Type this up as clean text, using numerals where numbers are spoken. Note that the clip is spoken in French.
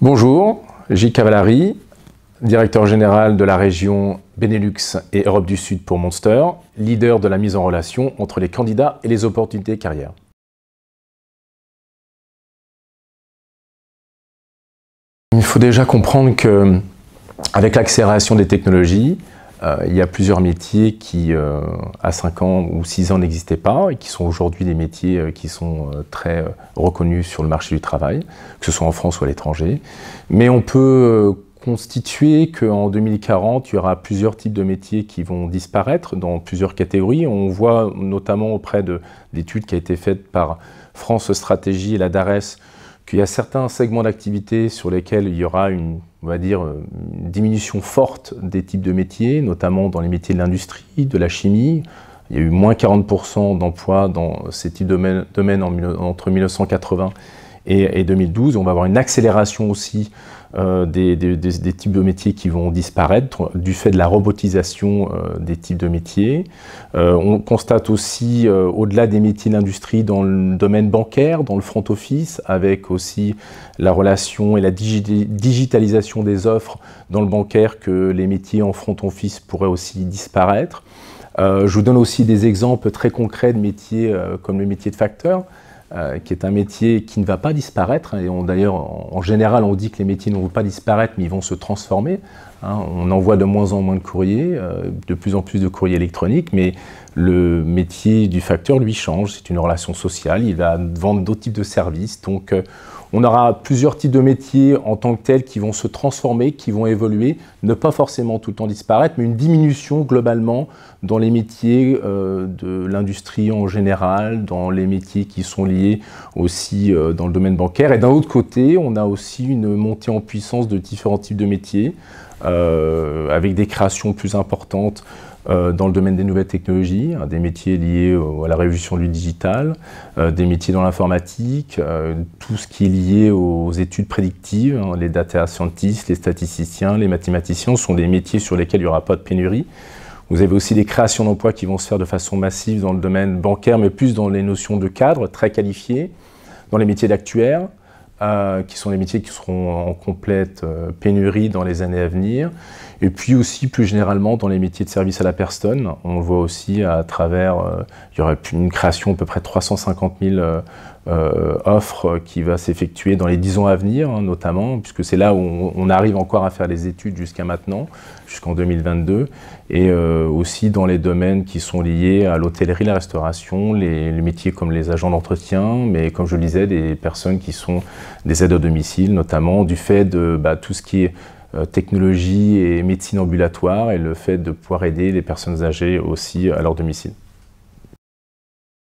Bonjour, Gilles Cavallari, directeur général de la région Benelux et Europe du Sud pour Monster, leader de la mise en relation entre les candidats et les opportunités de carrière. Il faut déjà comprendre qu'avec l'accélération des technologies, il y a plusieurs métiers qui, à 5 ans ou 6 ans, n'existaient pas et qui sont aujourd'hui des métiers qui sont très reconnus sur le marché du travail, que ce soit en France ou à l'étranger. Mais on peut constituer qu'en 2040, il y aura plusieurs types de métiers qui vont disparaître dans plusieurs catégories. On voit notamment auprès d'études qui a été faite par France Stratégie et la DARES qu'il y a certains segments d'activité sur lesquels il y aura on va dire, une diminution forte des types de métiers, notamment dans les métiers de l'industrie, de la chimie. Il y a eu moins 40% d'emplois dans ces types de domaines entre 1980 et 2012. On va avoir une accélération aussi des types de métiers qui vont disparaître du fait de la robotisation des types de métiers. On constate aussi, au-delà des métiers de l'industrie, dans le domaine bancaire, dans le front office, avec aussi la relation et la digitalisation des offres dans le bancaire, que les métiers en front office pourraient aussi disparaître. Je vous donne aussi des exemples très concrets de métiers comme le métier de facteur, qui est un métier qui ne va pas disparaître. Et d'ailleurs, en général, on dit que les métiers ne vont pas disparaître, mais ils vont se transformer. On envoie de moins en moins de courriers, de plus en plus de courriers électroniques, mais le métier du facteur, lui, change. C'est une relation sociale, il va vendre d'autres types de services. Donc, on aura plusieurs types de métiers en tant que tels qui vont se transformer, qui vont évoluer, ne pas forcément tout le temps disparaître, mais une diminution globalement dans les métiers de l'industrie en général, dans les métiers qui sont liés aussi dans le domaine bancaire. Et d'un autre côté, on a aussi une montée en puissance de différents types de métiers, avec des créations plus importantes dans le domaine des nouvelles technologies, des métiers liés à la révolution du digital, des métiers dans l'informatique, tout ce qui est lié aux études prédictives, les data scientists, les statisticiens, les mathématiciens sont des métiers sur lesquels il n'y aura pas de pénurie. Vous avez aussi des créations d'emplois qui vont se faire de façon massive dans le domaine bancaire, mais plus dans les notions de cadre, très qualifiés, dans les métiers d'actuaires, qui sont les métiers qui seront en complète pénurie dans les années à venir. Et puis aussi, plus généralement, dans les métiers de service à la personne, on voit aussi à travers, il y aura une création à peu près de 350 000 offres qui va s'effectuer dans les 10 ans à venir, notamment, puisque c'est là où on arrive encore à faire les études jusqu'à maintenant, jusqu'en 2022, et aussi dans les domaines qui sont liés à l'hôtellerie, la restauration, les métiers comme les agents d'entretien, mais comme je le disais, des personnes qui sont des aides au domicile, notamment du fait de tout ce qui est technologie et médecine ambulatoire et le fait de pouvoir aider les personnes âgées aussi à leur domicile.